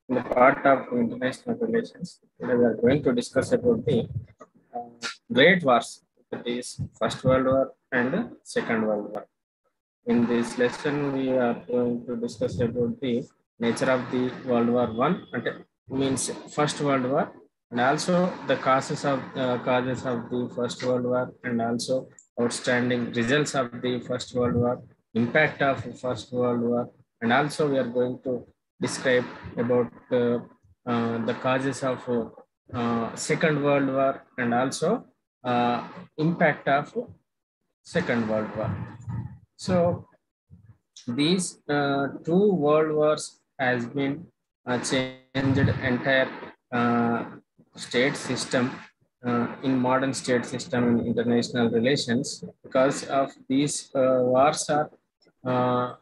in the part of international relations. Today we are going to discuss about the uh, great wars, that is First World War and Second World War. In this lesson, we are going to discuss about the nature of the World War One, and means First World War, and also the causes of the First World War, and also outstanding results of the First World War, impact of First World War, and also we are going to describe about the causes of Second World War, and also impact of Second World War. So these two world wars has been changed entire state system in modern state system in international relations, because of these wars are uh,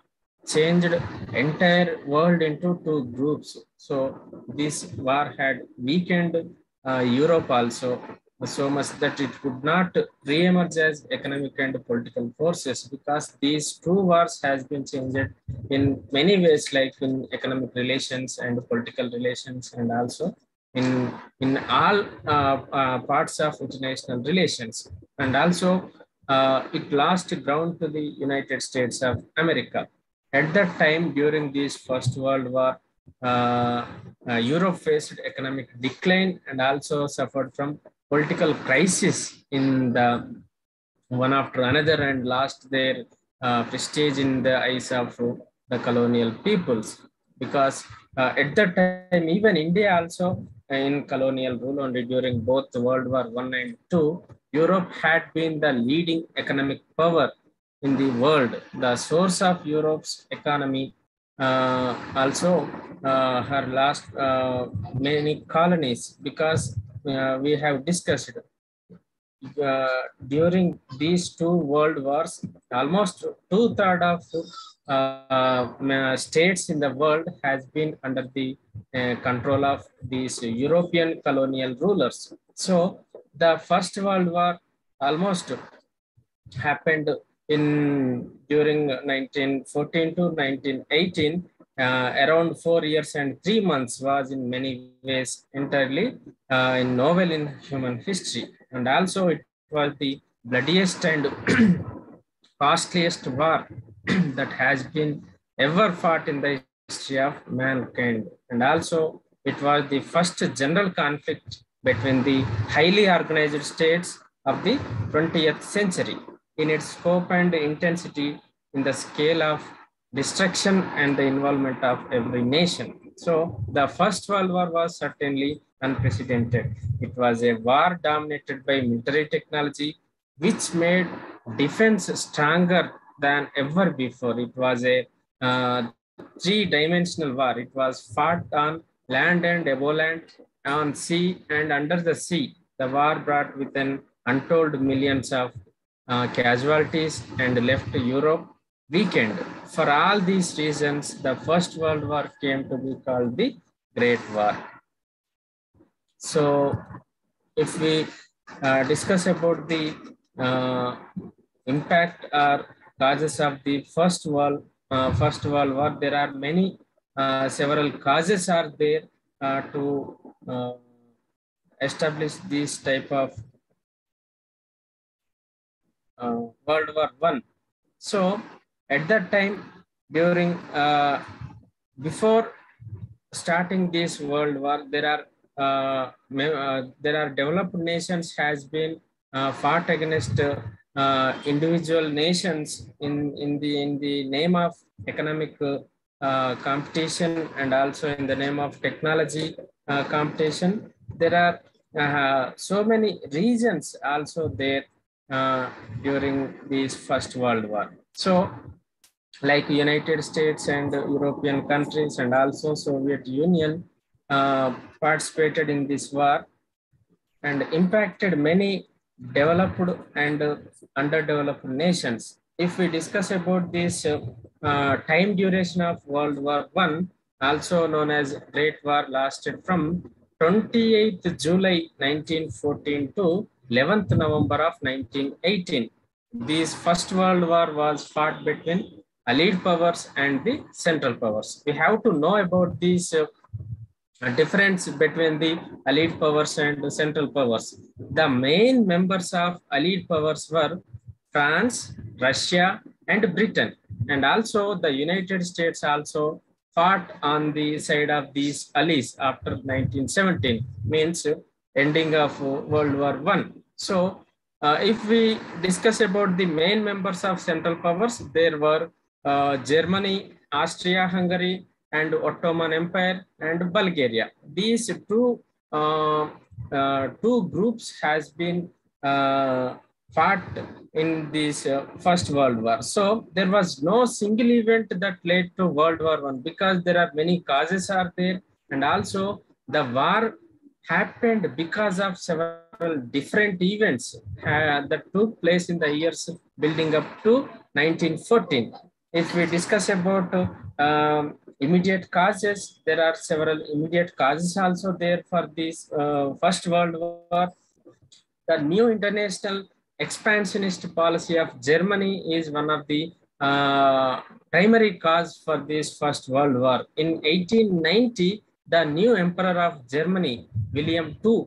changed entire world into two groups. So this war had weakened Europe also so much that it could not re-emerge as economic and political forces, because these two wars has been changed in many ways, like in economic relations and political relations, and also in all parts of international relations. And also it lost ground to the United States of America. At that time, during this First World War, Europe faced economic decline and also suffered from political crisis in the one after another, and lost their prestige in the eyes of the colonial peoples. Because at that time, even India also in colonial rule only during both World War One and Two, Europe had been the leading economic power in the world. The source of Europe's economy also her last many colonies, because we have discussed during these two world wars, almost two-thirds of states in the world has been under the control of these European colonial rulers. So the First World War almost happened in during 1914 to 1918. Around 4 years and 3 months was in many ways entirely novel in human history, and also it was the bloodiest and costliest war that has been ever fought in the history of mankind. And also it was the first general conflict between the highly organized states of the 20th century in its scope and intensity, in the scale of destruction and the involvement of every nation. So the First World War was certainly unprecedented. It was a war dominated by military technology, which made defense stronger than ever before. It was a three-dimensional war. It was fought on land and above land, on sea and under the sea. The war brought within untold millions of casualties and left Europe weakened. For all these reasons, the First World War came to be called the Great War. So if we discuss about the impact or causes of the First World War, there are many several causes are there to establish this type of World War One. So at that time, during before starting this World War, there are developed nations has been fought against individual nations in the name of economic competition, and also in the name of technology competition. There are so many regions also there during this First World War. So like United States and European countries and also Soviet Union participated in this war and impacted many developed and underdeveloped nations. If we discuss about this time duration of World War One, also known as Great War, lasted from 28th July 1914 to 11th November of 1918. This First World War was fought between Allied powers and the Central powers. We have to know about these difference between the allied powers and central powers. The main members of allied powers were France, Russia, and Britain, and also the United States also fought on the side of these allies after 1917, means ending of World War I. So if we discuss about the main members of central powers, there were Germany, Austria Hungary, and Ottoman Empire and Bulgaria. These uh, two groups has been fought in this First World War. So there was no single event that led to World War I, because there are many causes are there, and also the war happened because of several different events that took place in the years building up to 1914. If we discuss about immediate causes, there are several immediate causes also there for this First World War. The new international expansionist policy of Germany is one of the primary cause for this First World War. In 1890, the new emperor of Germany, William II,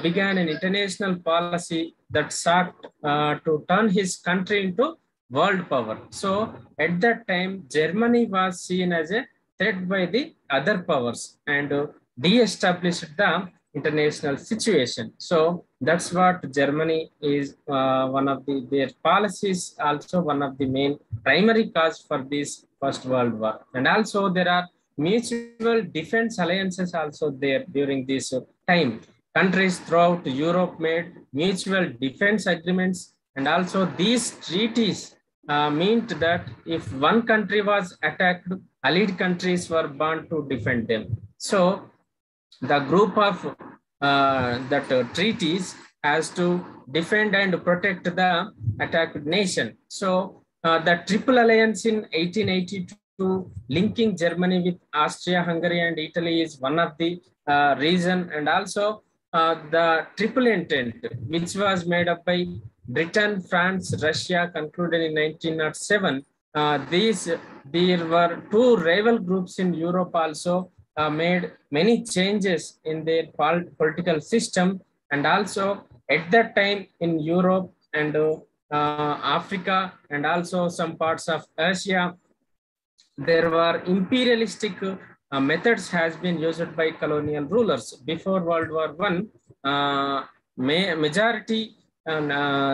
began an international policy that sought to turn his country into world power. So at that time, Germany was seen as a threat by the other powers and de-established the international situation. So that's what Germany is one of their policies, also one of the main primary cause for this First World War. And also there are mutual defense alliances also there during this time. Countries throughout Europe made mutual defense agreements, and also these treaties meant that if one country was attacked, allied countries were bound to defend them. So the group of that treaties has to defend and protect the attacked nation. So the Triple Alliance in 1882 linking Germany with Austria, Hungary, and Italy is one of the reason, and also the Triple Entente, which was made up by Britain, France, Russia, concluded in 1907. There were two rival groups in Europe also made many changes in their political system, and also at that time in Europe and Africa and also some parts of Asia, there were imperialistic methods has been used by colonial rulers. Before World War I, majority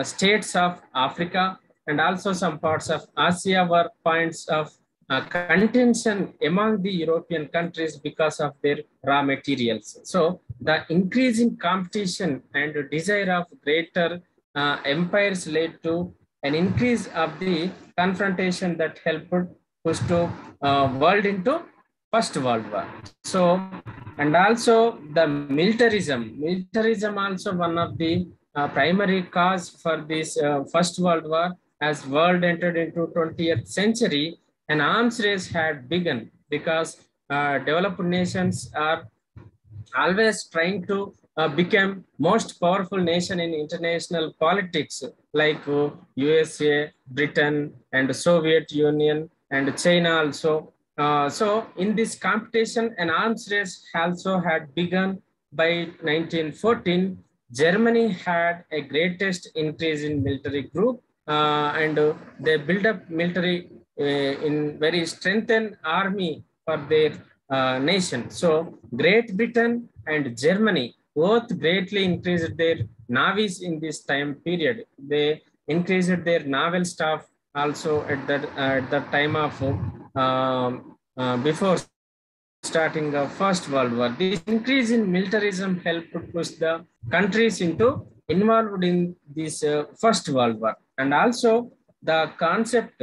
states of Africa and also some parts of Asia were points of contention among the European countries because of their raw materials. So the increasing competition and desire of greater empires led to an increase of the confrontation that helped push to world into First World War. So, and also the militarism also one of the primary cause for this First World War. As world entered into 20th century, an arms race had begun because developed nations are always trying to become most powerful nation in international politics, like USA, Britain, and Soviet Union, and China also. So in this competition, an arms race also had begun by 1914. Germany had a greatest increase in military group, and they built up military in very strengthened army for their nation. So Great Britain and Germany both greatly increased their navies in this time period. They increased their naval staff also at the time of before starting the First World War. This increase in militarism helped push the countries into involved in this First World War. And also the concept,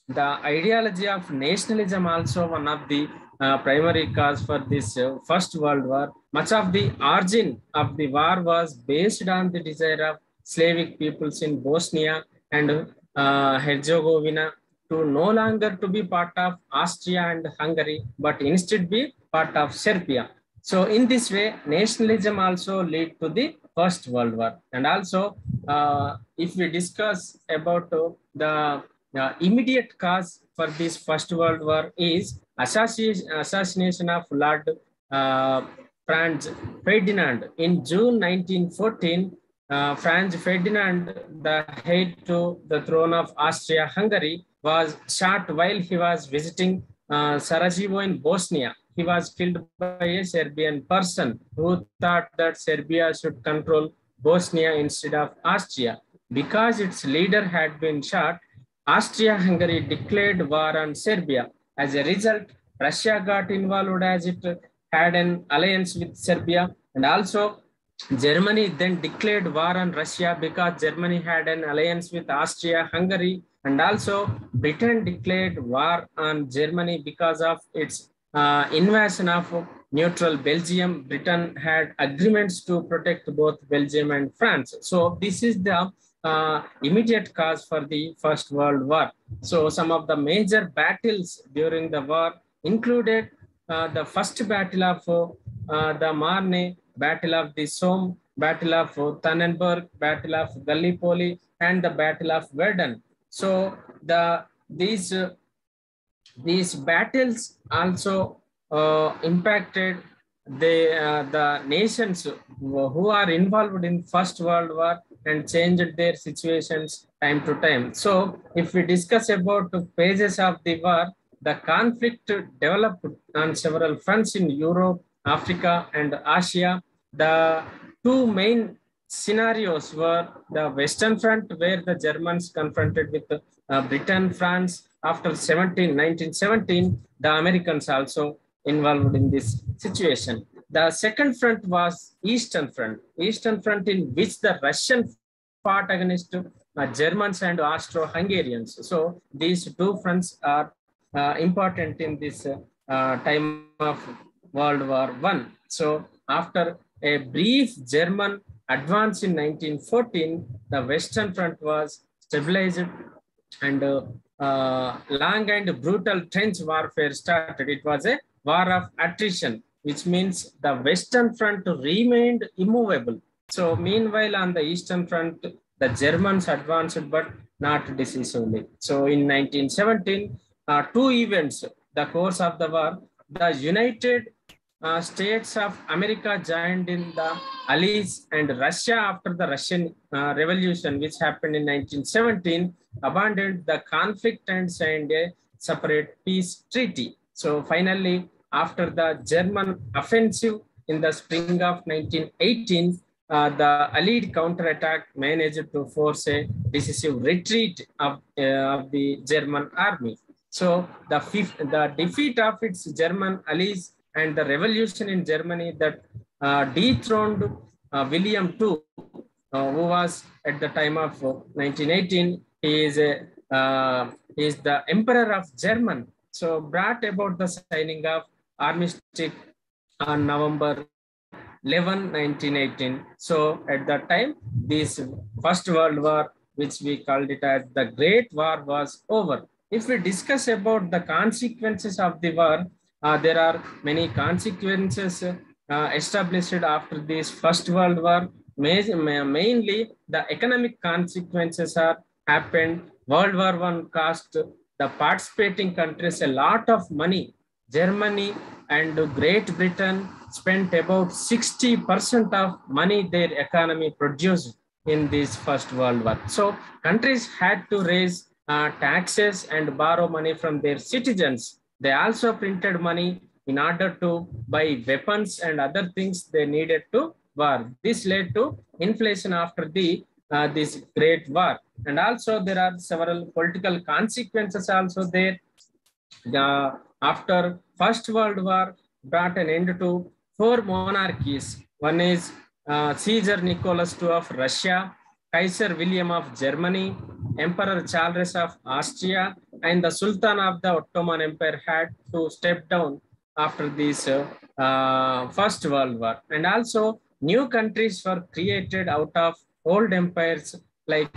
the ideology of nationalism also one of the primary cause for this First World War. Much of the origin of the war was based on the desire of Slavic peoples in Bosnia and Herzegovina to no longer to be part of Austria and Hungary, but instead be part of Serbia. So in this way, nationalism also led to the First World War. And also, if we discuss about the immediate cause for this First World War is assassination of Lord uh, Franz Ferdinand. In June 1914, Franz Ferdinand, the heir to the throne of Austria-Hungary, was shot while he was visiting Sarajevo in Bosnia. He was killed by a Serbian person who thought that Serbia should control Bosnia instead of Austria. Because its leader had been shot, Austria-Hungary declared war on Serbia. As a result, Russia got involved as it had an alliance with Serbia, and also Germany then declared war on Russia because Germany had an alliance with Austria-Hungary, and also Britain declared war on Germany because of its invasion of neutral Belgium. Britain had agreements to protect both Belgium and France. So this is the immediate cause for the First World War. So some of the major battles during the war included the first battle of the Marne, Battle of the Somme, Battle of Tannenberg, Battle of Gallipoli, and the Battle of Verdun. So these battles also impacted the nations who are involved in First World War and changed their situations time to time. So if we discuss about the phases of the war, the conflict developed on several fronts in Europe, Africa, and Asia. The two main scenarios were the Western Front, where the Germans confronted with Britain, France. After 1917, the Americans also involved in this situation. The second front was Eastern Front. Eastern Front, in which the Russian fought against Germans and Austro-Hungarians. So these two fronts are important in this time of World War I. So after a brief German advance in 1914, the Western Front was stabilized, and long and brutal trench warfare started. It was a war of attrition, which means the Western Front remained immovable. So meanwhile, on the Eastern Front, the Germans advanced, but not decisively. So in 1917, two events, the course of the war, the United States of America joined in the Allies, and Russia, after the Russian Revolution, which happened in 1917, abandoned the conflict and signed a separate peace treaty. So finally, after the German offensive in the spring of 1918, the Allied counterattack managed to force a decisive retreat of the German army. So the defeat of its German allies and the revolution in Germany that dethroned William II, who was at the time of 1918, he is the Emperor of Germany. So brought about the signing of armistice on November 11, 1918. So at that time, this First World War, which we called it as the Great War, was over. If we discuss about the consequences of the war, there are many consequences established after this First World War. Mainly, the economic consequences are happened. World War I cost the participating countries a lot of money. Germany and Great Britain spent about 60% of money their economy produced in this First World War. So countries had to raise taxes and borrow money from their citizens. They also printed money in order to buy weapons and other things they needed to war. This led to inflation after this Great War. And also there are several political consequences also there. After First World War brought an end to four monarchies. One is Caesar Nicholas II of Russia, Kaiser William of Germany, Emperor Charles of Austria, and the Sultan of the Ottoman Empire had to step down after this First World War. And also new countries were created out of old empires, like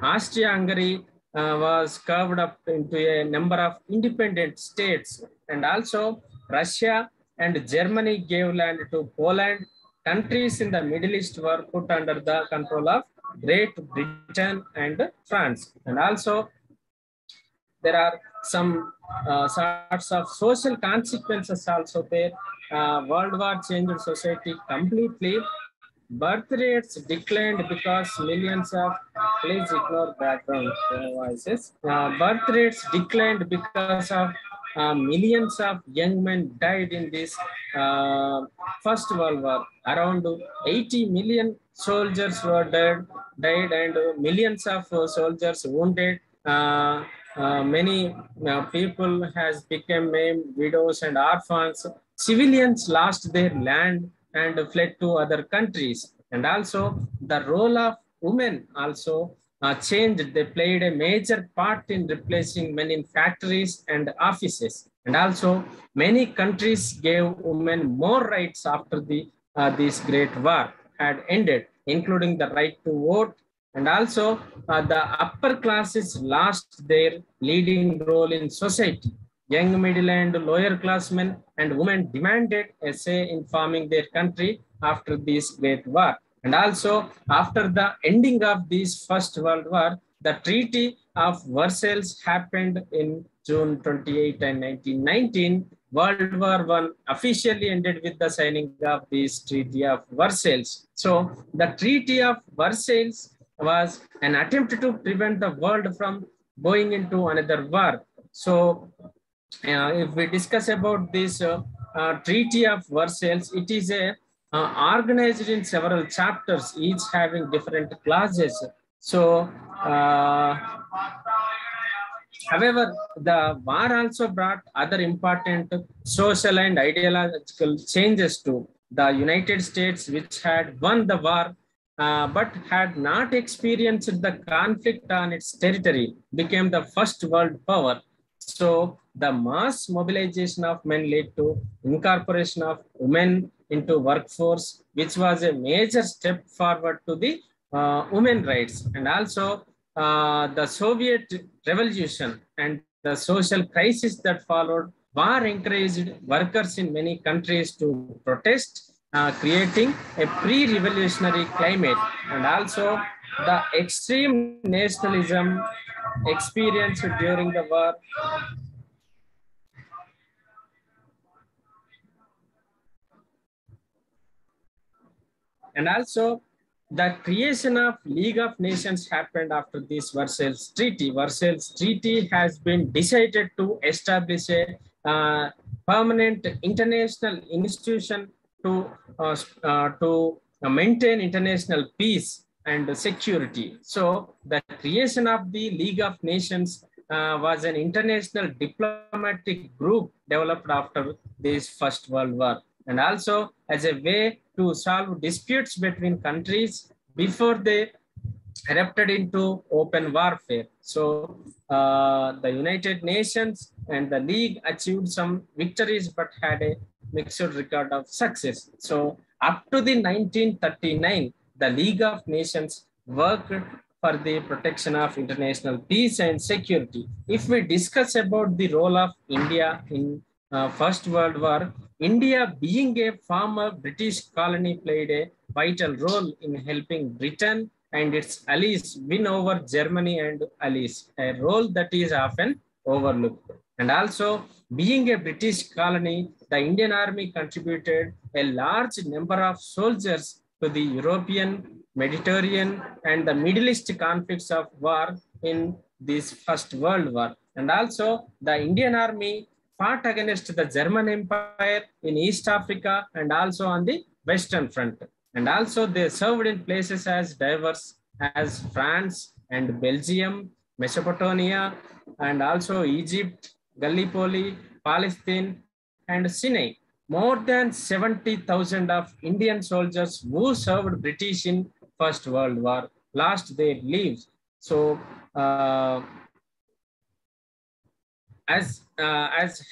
Austria-Hungary was carved up into a number of independent states, and also Russia and Germany gave land to Poland. Countries in the Middle East were put under the control of Great Britain and France. And also there are some sorts of social consequences also there. World War changed society completely. Birth rates declined because millions of, please ignore background voices. Birth rates declined because of millions of young men died in this uh, First World War. Around 80 million soldiers were died and millions of soldiers wounded. Many people has become maimed, widows and orphans. Civilians lost their land and fled to other countries. And also the role of women also changed. They played a major part in replacing men in factories and offices. And also many countries gave women more rights after this great war had ended, including the right to vote. And also the upper classes lost their leading role in society. Young middle and lower class men and women demanded a say in forming their country after this great war. And also, after the ending of this First World War, the Treaty of Versailles happened in June 28 and 1919. World War I officially ended with the signing of this Treaty of Versailles. So, the Treaty of Versailles was an attempt to prevent the world from going into another war. So, if we discuss about this Treaty of Versailles, it is organized in several chapters, each having different clauses. So, however, the war also brought other important social and ideological changes to the United States, which had won the war but had not experienced the conflict on its territory, became the first world power. So the mass mobilization of men led to incorporation of women into workforce, which was a major step forward to the women rights. And also the Soviet Revolution and the social crisis that followed war encouraged workers in many countries to protest, creating a pre-revolutionary climate. And also the extreme nationalism experienced during the war and also the creation of League of Nations happened after this Versailles Treaty. Versailles Treaty has been decided to establish a permanent international institution to maintain international peace and security. So the creation of the League of Nations was an international diplomatic group developed after this First World War, and also as a way to solve disputes between countries before they erupted into open warfare. So the United Nations and the League achieved some victories but had a mixed record of success. So up to the 1939, the League of Nations worked for the protection of international peace and security. If we discuss about the role of India in First World War, India, being a former British colony, played a vital role in helping Britain and its allies win over Germany and allies, a role that is often overlooked. And also, being a British colony, the Indian Army contributed a large number of soldiers to the European, Mediterranean, and the Middle East conflicts of war in this First World War. And also, the Indian Army fought against the German Empire in East Africa and also on the Western Front. And also they served in places as diverse as France and Belgium, Mesopotamia, and also Egypt, Gallipoli, Palestine, and Sinai. More than 70,000 of Indian soldiers who served British in First World War lost their lives. So as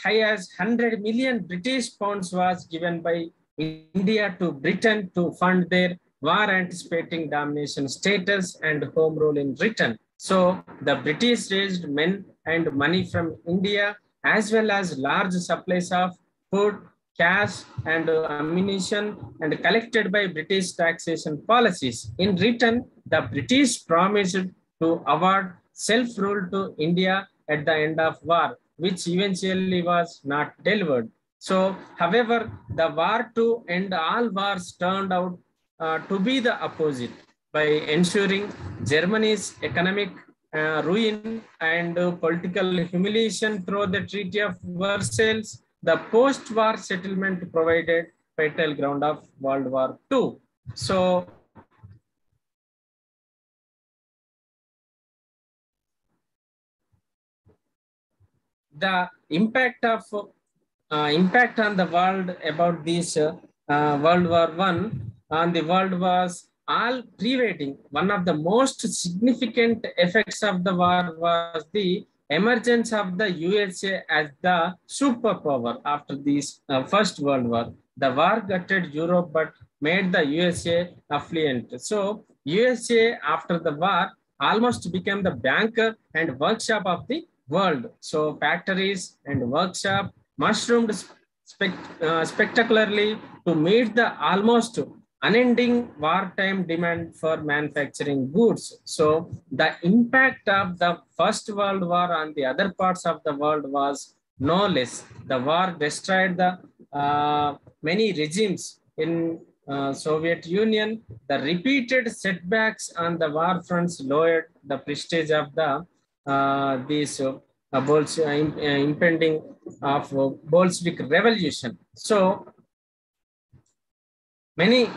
high as 100 million British pounds was given by India to Britain to fund their war anticipating domination status and home rule in Britain. So the British raised men and money from India as well as large supplies of food, cash and ammunition and collected by British taxation policies. In return, the British promised to award self-rule to India at the end of war, which eventually was not delivered. So, however, the war to end all wars turned out to be the opposite by ensuring Germany's economic ruin and political humiliation through the Treaty of Versailles. The post-war settlement provided fertile ground of World War II. So, the impact on the world about this World War One on the world was all pervading. One of the most significant effects of the war was the emergence of the USA as the superpower after this First World War. The war gutted Europe but made the USA affluent. So USA after the war almost became the banker and workshop of the world. So factories and workshop mushroomed spectacularly to meet the almost unending wartime demand for manufacturing goods. So the impact of the First World War on the other parts of the world was no less. The war destroyed the many regimes in Soviet Union. The repeated setbacks on the war fronts lowered the prestige of the these impending of Bolshevik revolution. So many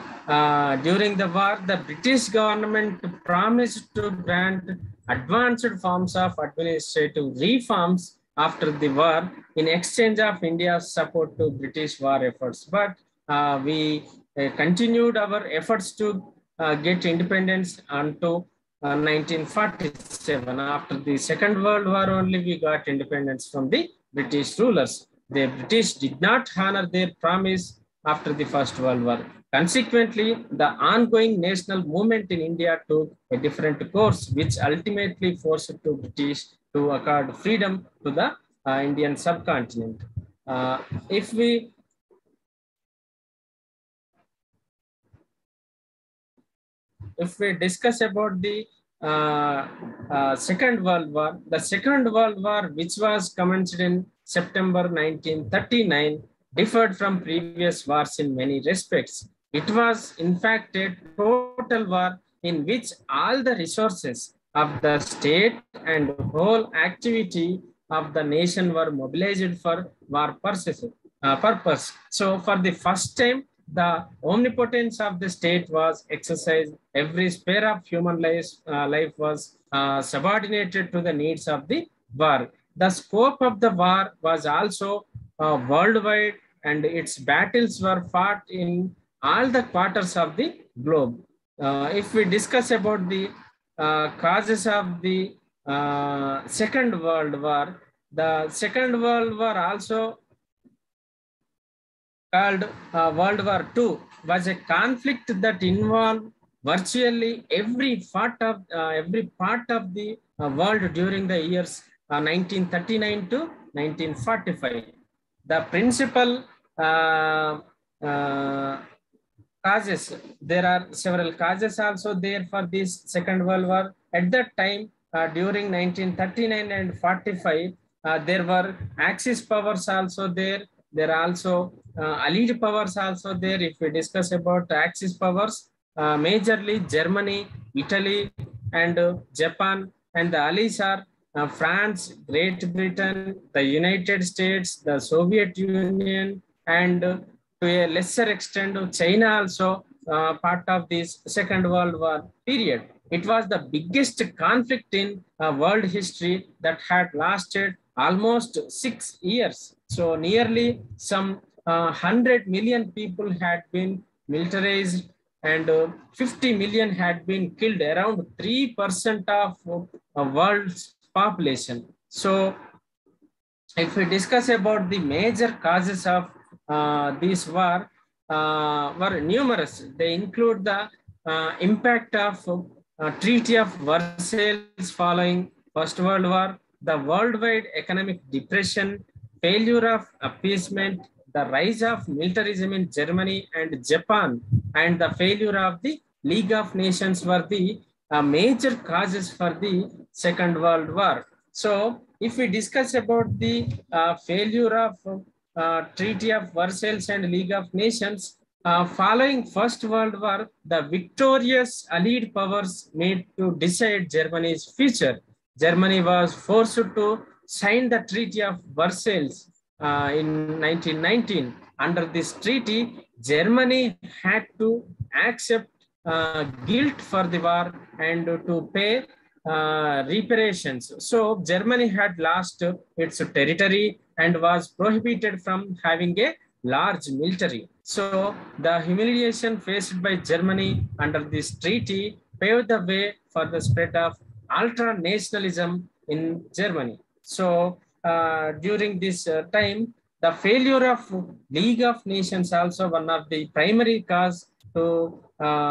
during the war, the British government promised to grant advanced forms of administrative reforms after the war in exchange of India's support to British war efforts. But we continued our efforts to get independence until 1947. After the Second World War only, we got independence from the British rulers. The British did not honor their promise after the First World War. Consequently, the ongoing national movement in India took a different course, which ultimately forced the British to accord freedom to the Indian subcontinent. Uh, if we discuss about the Second World War, the Second World War, which was commenced in September 1939, differed from previous wars in many respects. It was, in fact, a total war in which all the resources of the state and whole activity of the nation were mobilized for war purpose. So, for the first time, the omnipotence of the state was exercised. Every sphere of human life was subordinated to the needs of the war. The scope of the war was also worldwide, and its battles were fought in all the quarters of the globe. If we discuss about the causes of the Second World War, the Second World War also called World War II was a conflict that involved virtually every part of the world during the years 1939 to 1945. The principal uh, uh, causes, there are several causes also there for this Second World War. At that time, during 1939 and 45, there were Axis powers also there. There are also allied powers also there. If we discuss about Axis powers, majorly Germany, Italy, and Japan, and the allies are France, Great Britain, the United States, the Soviet Union, and to a lesser extent, China also part of this Second World War period. It was the biggest conflict in world history that had lasted almost 6 years. So nearly some 100 million people had been militarized, and 50 million had been killed, around 3% of world's population. So if we discuss about the major causes of this war, were numerous. They include the impact of Treaty of Versailles following First World War, the worldwide economic depression, failure of appeasement, the rise of militarism in Germany and Japan, and the failure of the League of Nations were the major causes for the Second World War. So if we discuss about the failure of Treaty of Versailles and League of Nations, following First World War, the victorious Allied powers made to decide Germany's future. Germany was forced to sign the Treaty of Versailles in 1919. Under this treaty, Germany had to accept guilt for the war and to pay reparations. So Germany had lost its territory and was prohibited from having a large military. So the humiliation faced by Germany under this treaty paved the way for the spread of ultra-nationalism in Germany. So during this time, the failure of League of Nations also one of the primary cause to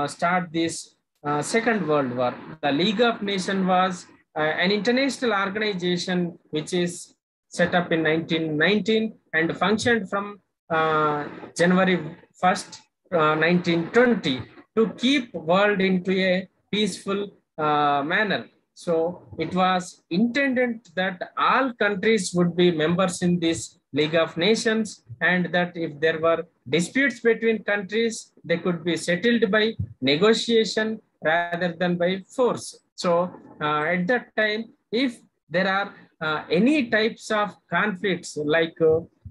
start this Second World War. The League of Nations was an international organization which is set up in 1919 and functioned from January 1st, 1920 to keep world into a peaceful manner. So it was intended that all countries would be members in this League of Nations, and that if there were disputes between countries, they could be settled by negotiation rather than by force. So at that time, if there are any types of conflicts like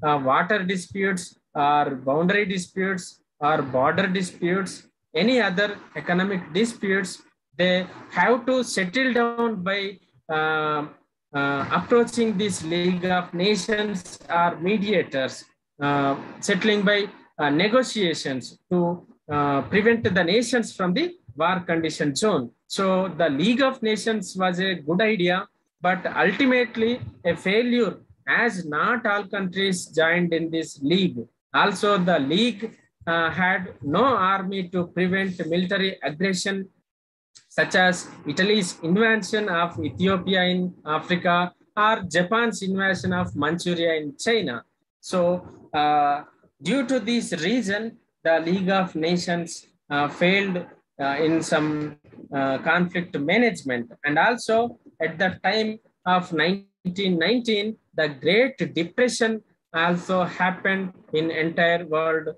water disputes or boundary disputes or border disputes, any other economic disputes, they have to settle down by approaching this League of Nations or mediators, settling by negotiations to prevent the nations from the war condition zone. So the League of Nations was a good idea, but ultimately a failure as not all countries joined in this league. Also, the league had no army to prevent military aggression, such as Italy's invasion of Ethiopia in Africa or Japan's invasion of Manchuria in China. So, due to this reason, the League of Nations failed in some conflict management. And also, at the time of 1919, the Great Depression also happened in entire world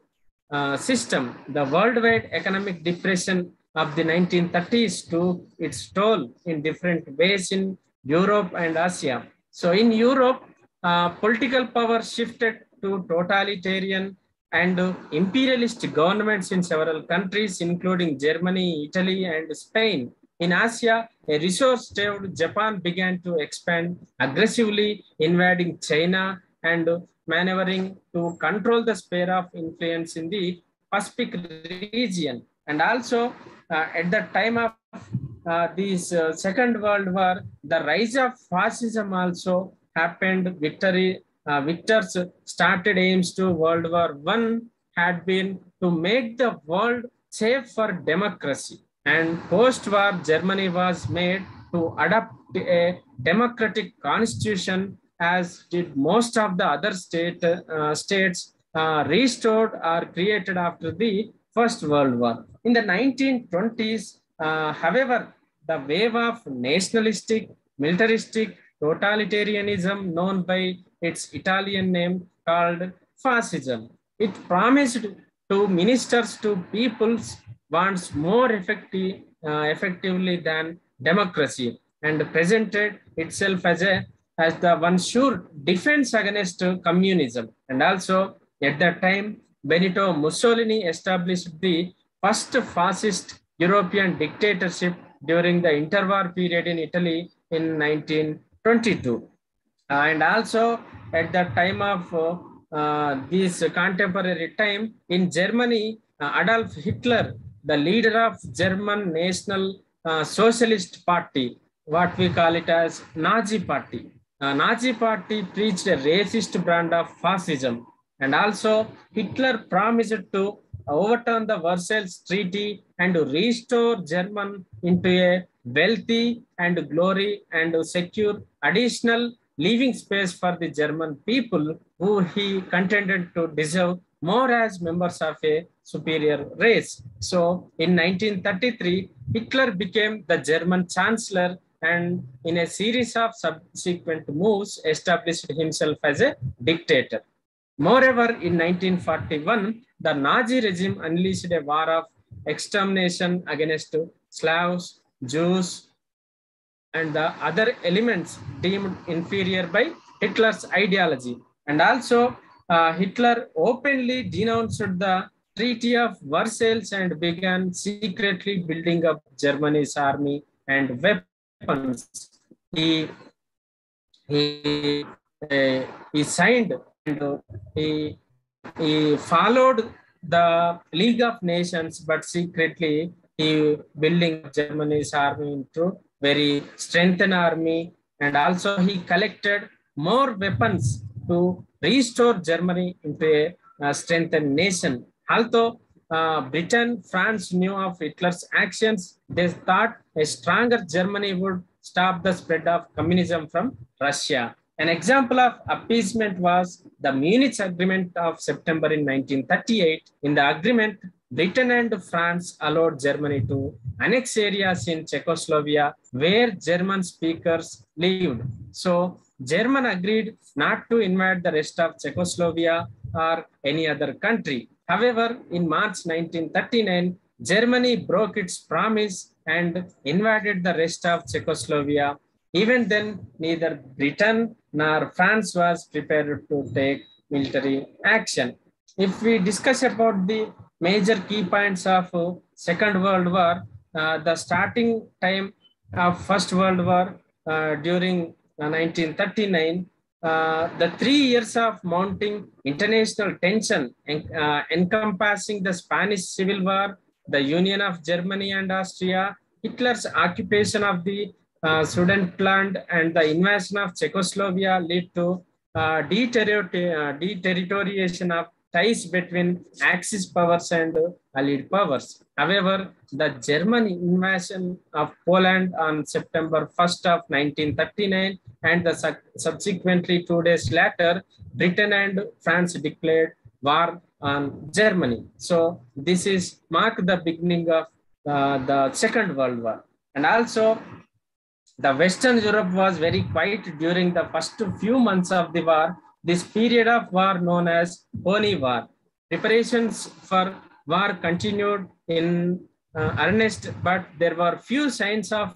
system. The worldwide economic depression of the 1930s took its toll in different ways in Europe and Asia. So in Europe, political power shifted to totalitarian and imperialist governments in several countries, including Germany, Italy, and Spain. In Asia, a resource-starved Japan began to expand aggressively, invading China and maneuvering to control the sphere of influence in the Pacific region. And also, at the time of this Second World War, the rise of fascism also happened. Victors started aims to World War I had been to make the world safe for democracy. And post-war Germany was made to adopt a democratic constitution, as did most of the other states restored or created after the First World War. In the 1920s, however, the wave of nationalistic, militaristic totalitarianism, known by its Italian name called Fascism, it promised to ministers to people's wants more effectively than democracy, and presented itself as the one sure defense against communism. And also, at that time, Benito Mussolini established the first fascist European dictatorship during the interwar period in Italy in 1922. And also, at the time of this contemporary time in Germany, Adolf Hitler, the leader of German National Socialist Party, what we call it as Nazi Party. Nazi Party preached a racist brand of fascism, and also Hitler promised to overturn the Versailles Treaty and restore Germany into a wealthy and glory and secure additional living space for the German people, who he contended to deserve more as members of a superior race. So in 1933, Hitler became the German Chancellor and in a series of subsequent moves established himself as a dictator. Moreover, in 1941, the Nazi regime unleashed a war of extermination against Slavs, Jews, and the other elements deemed inferior by Hitler's ideology. And also, Hitler openly denounced the Treaty of Versailles and began secretly building up Germany's army and weapons. He he he signed and he followed the League of Nations, but secretly he building Germany's army into very strengthened army, and also he collected more weapons to restore Germany into a strengthened nation. Although Britain, France knew of Hitler's actions, they thought a stronger Germany would stop the spread of communism from Russia. An example of appeasement was the Munich Agreement of September in 1938. In the agreement, Britain and France allowed Germany to annex areas in Czechoslovakia where German speakers lived. So, German agreed not to invade the rest of Czechoslovakia or any other country. However, in March 1939, Germany broke its promise and invaded the rest of Czechoslovakia. Even then, neither Britain nor France was prepared to take military action. If we discuss about the major key points of Second World War, the starting time of First World War during 1939, the 3 years of mounting international tension encompassing the Spanish Civil War, the Union of Germany and Austria, Hitler's occupation of the Sudetenland, and the invasion of Czechoslovakia led to deterioration of ties between Axis powers and Allied powers. However, the German invasion of Poland on September 1st of 1939 and the subsequently 2 days later, Britain and France declared war on Germany. So this is marked the beginning of the Second World War. And also, the Western Europe was very quiet during the first few months of the war. This period of war known as Holy War. Preparations for war continued in earnest, but there were few signs of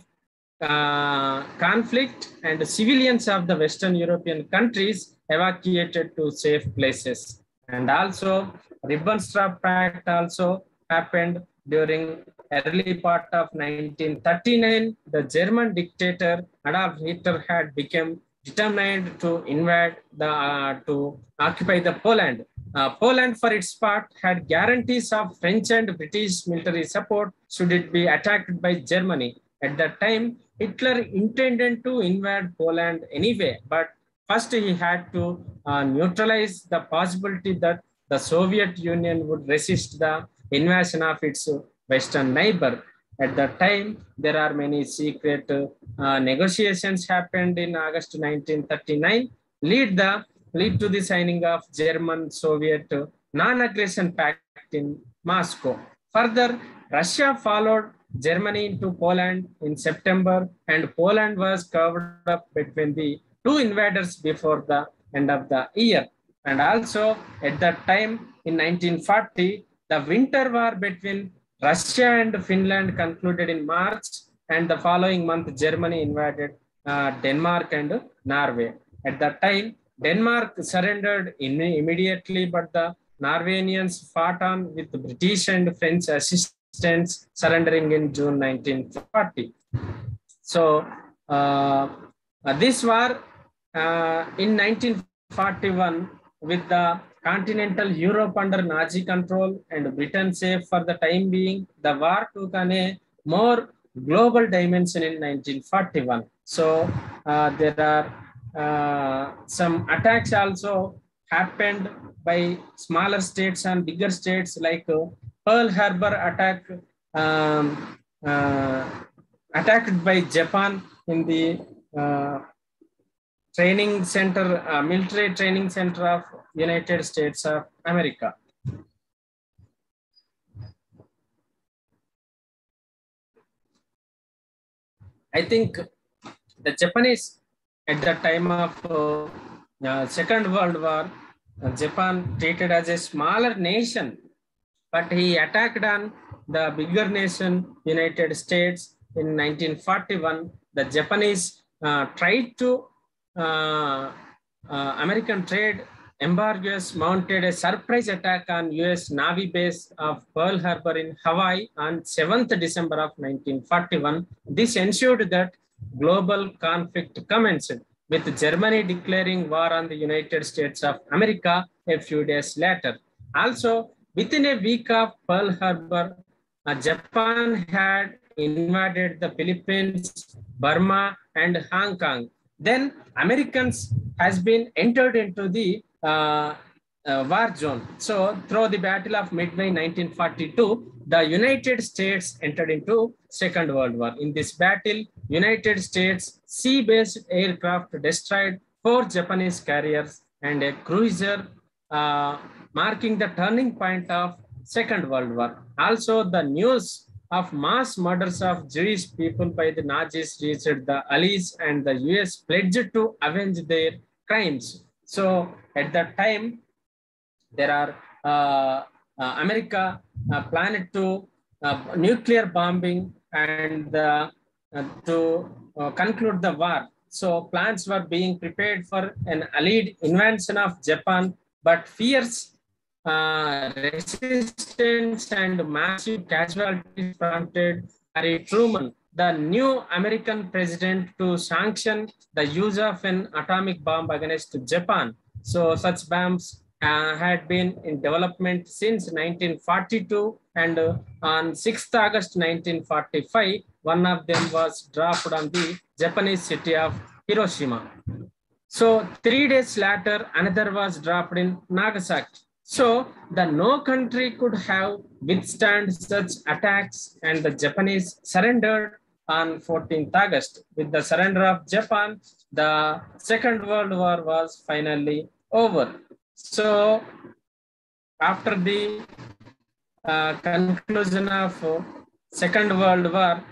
conflict, and civilians of the Western European countries evacuated to safe places. And also, Ribbentrop Pact also happened during early part of 1939. The German dictator Adolf Hitler had become determined to invade to occupy the Poland. Poland, for its part, had guarantees of French and British military support should it be attacked by Germany. At that time, Hitler intended to invade Poland anyway, but first he had to neutralize the possibility that the Soviet Union would resist the invasion of its Western neighbor. At that time, there are many secret negotiations happened in August 1939, lead to the signing of German-Soviet non-aggression pact in Moscow. Further, Russia followed Germany into Poland in September, and Poland was covered up between the two invaders before the end of the year. And also, at that time in 1940, the winter war between Russia and Finland concluded in March, and the following month, Germany invaded Denmark and Norway. At that time, Denmark surrendered immediately, but the Norwegians fought on with British and French assistance, surrendering in June 1940. So, this war in 1941, with the continental Europe under Nazi control and Britain safe for the time being, the war took on a more global dimension in 1941. So there are some attacks also happened by smaller states and bigger states, like Pearl Harbor attack attacked by Japan in the training center, military training center of United States of America. I think The Japanese, at the time of Second World War, Japan treated as a smaller nation, but he attacked on the bigger nation, United States, in 1941. The Japanese tried to uh, American trade embargoes mounted a surprise attack on US Navy base of Pearl Harbor in Hawaii on 7th December of 1941. This ensured that global conflict commenced, with Germany declaring war on the United States of America a few days later. Also, within a week of Pearl Harbor, Japan had invaded the Philippines, Burma, and Hong Kong. Then Americans has been entered into the war zone. So through the Battle of Midway 1942, the United States entered into Second World War. In this battle, United States sea-based aircraft destroyed 4 Japanese carriers and a cruiser, marking the turning point of Second World War. Also, the news of mass murders of Jewish people by the Nazis reached the Allies, and the US pledged to avenge their crimes. So at that time, there are America planned to nuclear bombing and to conclude the war. So plans were being prepared for an allied invasion of Japan, but fierce resistance and massive casualties prompted Harry Truman, the new American president, to sanction the use of an atomic bomb against Japan. So such bombs had been in development since 1942, and on 6th August 1945, one of them was dropped on the Japanese city of Hiroshima. So 3 days later, another was dropped in Nagasaki. So the no country could have withstand such attacks, and the Japanese surrendered on 14th August. With the surrender of Japan, the Second World War was finally over. So after the conclusion of Second World War,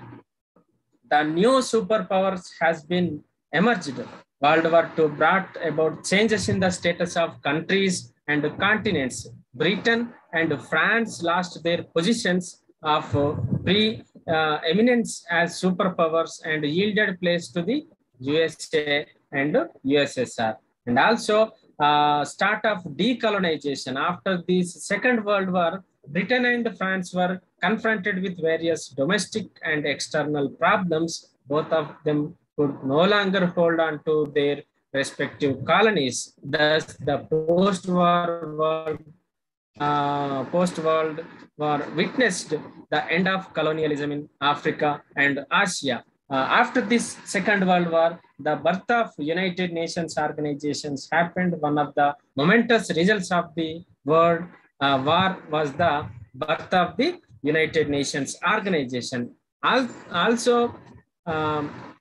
the new superpowers has been emerged. World War II brought about changes in the status of countries and continents. Britain and France lost their positions of pre-eminence as superpowers and yielded place to the USA and USSR. And also start of decolonization. After this Second World War, Britain and France were confronted with various domestic and external problems. Both of them could no longer hold on to their respective colonies. Thus, the post-war War witnessed the end of colonialism in Africa and Asia. After this Second World War, the birth of United Nations organizations happened. One of the momentous results of the World War was the birth of the United Nations organization. Also,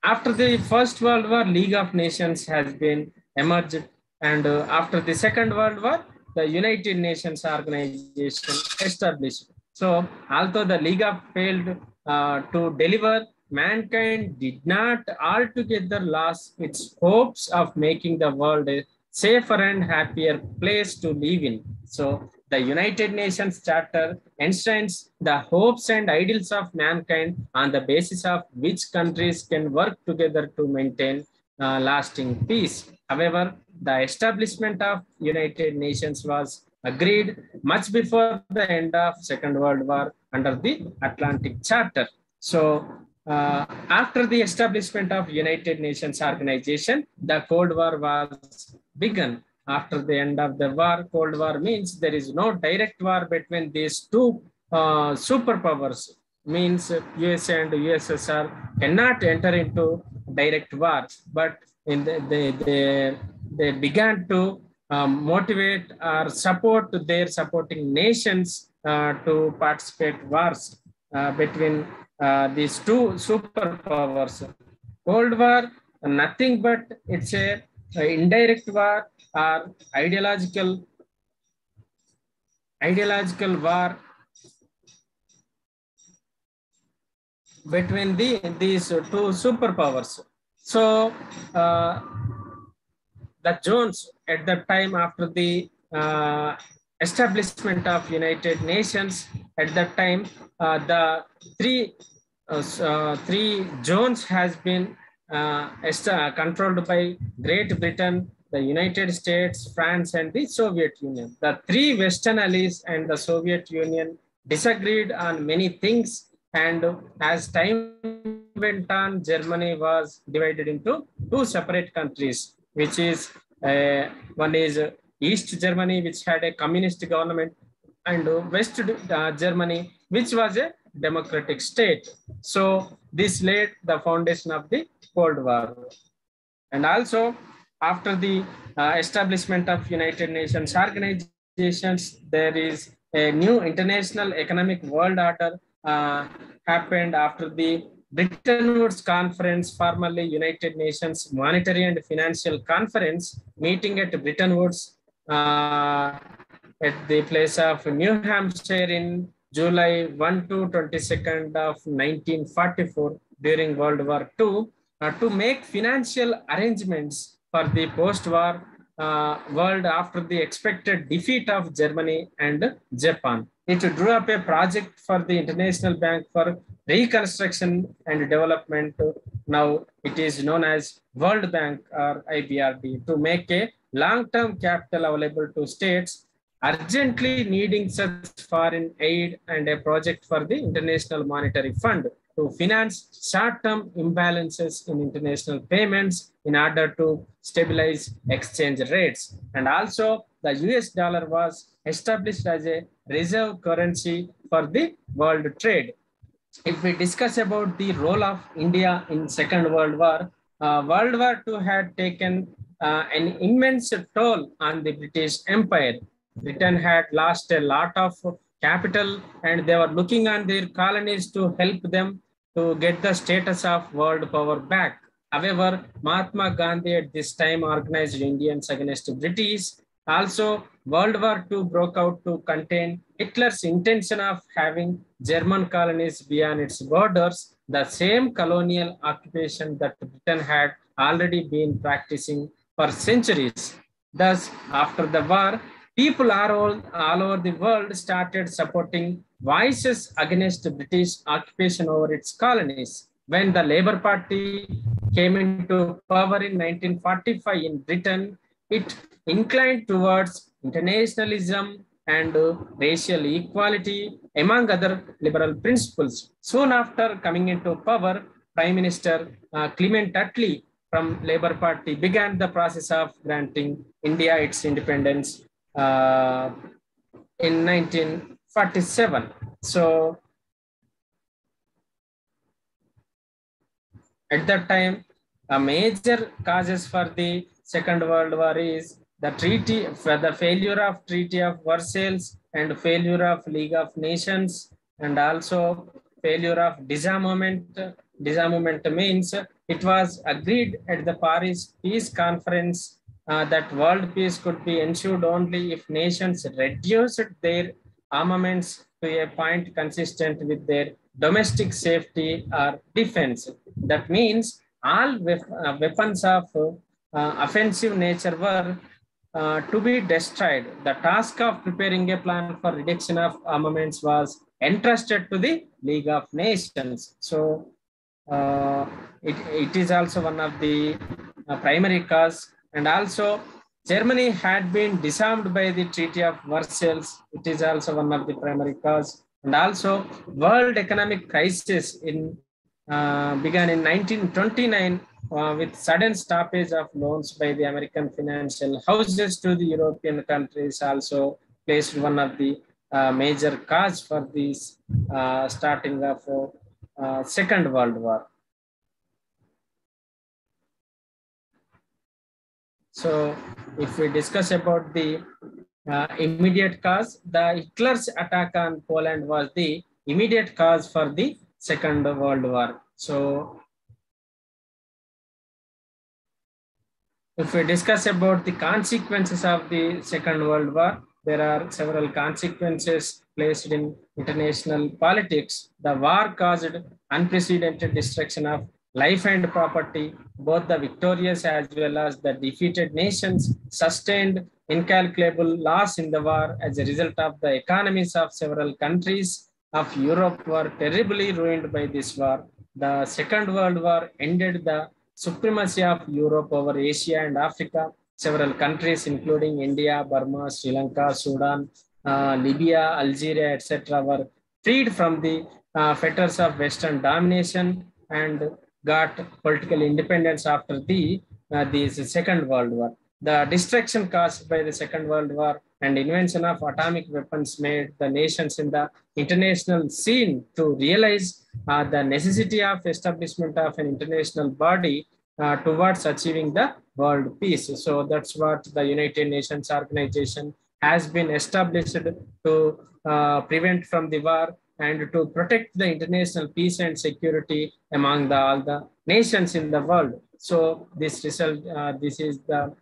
after the First World War, League of Nations has been emerged, and after the Second World War, the United Nations organization established. So, although the League of failed to deliver, mankind did not altogether lose its hopes of making the world a safer and happier place to live in. So, the United Nations Charter enshrines the hopes and ideals of mankind, on the basis of which countries can work together to maintain lasting peace. However, the establishment of United Nations was agreed much before the end of Second World War under the Atlantic Charter. So, after the establishment of United Nations organization, the Cold War was begun. After the end of the war, Cold War means there is no direct war between these two superpowers. Means USA and USSR cannot enter into direct war, but in they began to motivate or support their supporting nations to participate wars between these two superpowers. Cold War, nothing but it's a indirect war or ideological war between these two superpowers. So uh, the zones at the time after the establishment of United Nations, at that time the three three zones has been controlled by Great Britain, the United States, France, and the Soviet Union. The three Western allies and the Soviet Union disagreed on many things, and as time went on, Germany was divided into two separate countries, which is one is East Germany, which had a communist government, and West Germany, which was a democratic state. So this laid the foundation of the Cold War. And also, after the establishment of United Nations organizations, there is a new international economic world order happened after the Bretton Woods Conference, formerly United Nations Monetary and Financial Conference, meeting at Bretton Woods at the place of New Hampshire in July 1 to 22nd of 1944 during World War II, to make financial arrangements for the post-war world after the expected defeat of Germany and Japan. It drew up a project for the International Bank for Reconstruction and Development. Now it is known as World Bank or IBRD, to make a long-term capital available to states urgently needing such foreign aid, and a project for the International Monetary Fund to finance short-term imbalances in international payments in order to stabilize exchange rates. And also the US dollar was established as a reserve currency for the world trade. If we discuss about the role of India in Second World War, World War II had taken an immense toll on the British Empire. Britain had lost a lot of capital, and they were looking on their colonies to help them to get the status of world power back. However, Mahatma Gandhi at this time organized Indians against British. Also, World War II broke out to contain Hitler's intention of having German colonies beyond its borders, the same colonial occupation that Britain had already been practicing for centuries. Thus, after the war, people all over the world started supporting voices against British occupation over its colonies. When the Labour Party came into power in 1945 in Britain, it inclined towards internationalism and racial equality, among other liberal principles. Soon after coming into power, Prime Minister Clement Attlee from Labour Party began the process of granting India its independence in 1947. So at that time, a major causes for the Second World War is the treaty, for the failure of Treaty of Versailles and failure of League of Nations, and also failure of disarmament. Disarmament means it was agreed at the Paris Peace Conference that world peace could be ensured only if nations reduced their armaments to a point consistent with their domestic safety or defense. That means all weapons of offensive nature were to be destroyed. The task of preparing a plan for reduction of armaments was entrusted to the League of Nations. So it is also one of the primary cause. And also Germany had been disarmed by the Treaty of Versailles. It is also one of the primary cause. And also world economic crisis began in 1929 with sudden stoppage of loans by the American financial houses to the European countries, also placed one of the major cause for this starting of Second World War. So if we discuss about the immediate cause, the Hitler's attack on Poland was the immediate cause for the Second World War. So if we discuss about the consequences of the Second World War, there are several consequences placed in international politics. The war caused unprecedented destruction of life and property. Both the victorious as well as the defeated nations sustained incalculable loss in the war. As a result of the economies of several countries of Europe were terribly ruined by this war. The Second World War ended the supremacy of Europe over Asia and Africa. Several countries, including India, Burma, Sri Lanka, Sudan, Libya, Algeria, etc., were freed from the fetters of Western domination and got political independence after the Second World War. The destruction caused by the Second World War and invention of atomic weapons made the nations in the international scene to realize the necessity of establishment of an international body towards achieving the world peace. So that's what the United Nations organization has been established to prevent from the war and to protect the international peace and security among all the nations in the world. So this result, this is the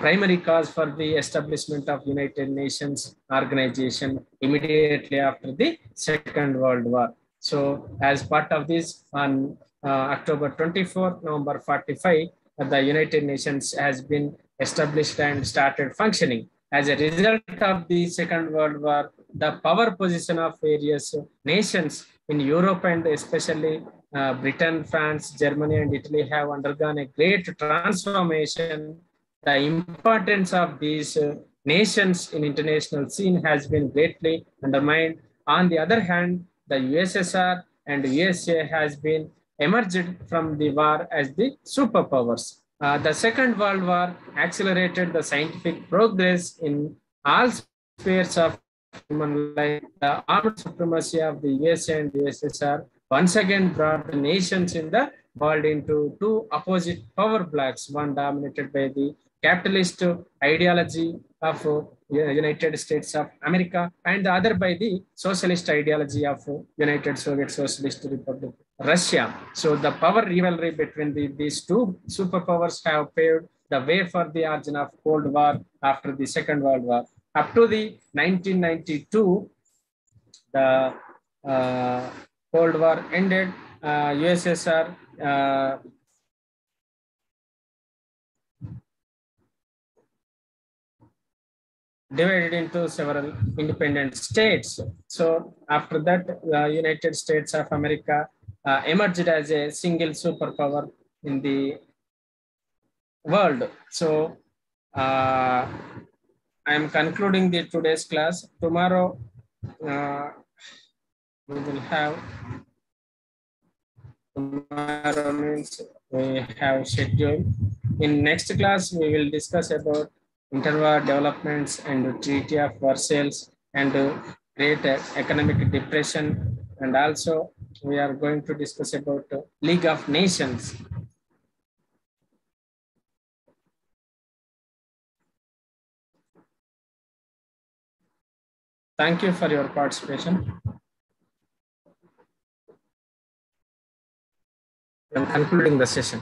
primary cause for the establishment of United Nations organization immediately after the Second World War. So as part of this, on October 24, November 45, the United Nations has been established and started functioning. As a result of the Second World War, the power position of various nations in Europe and especially Britain, France, Germany, and Italy have undergone a great transformation. The importance of these nations in international scene has been greatly undermined. On the other hand, the USSR and USA has been emerged from the war as the superpowers. The Second World War accelerated the scientific progress in all spheres of human life. The armed supremacy of the USA and USSR once again brought the nations in the world into two opposite power blocks, one dominated by the capitalist ideology of United States of America and the other by the socialist ideology of United Soviet Socialist Republic Russia. So the power rivalry between these two superpowers have paved the way for the origin of Cold War after the Second World War. Up to the 1992, the Cold War ended. USSR divided into several independent states. So after that, the United States of America emerged as a single superpower in the world. So I am concluding the today's class. Tomorrow we will have, tomorrow means we have schedule. In next class, we will discuss about interwar developments and Treaty of Versailles and great economic depression. And also we are going to discuss about League of Nations. Thank you for your participation. I'm concluding the session.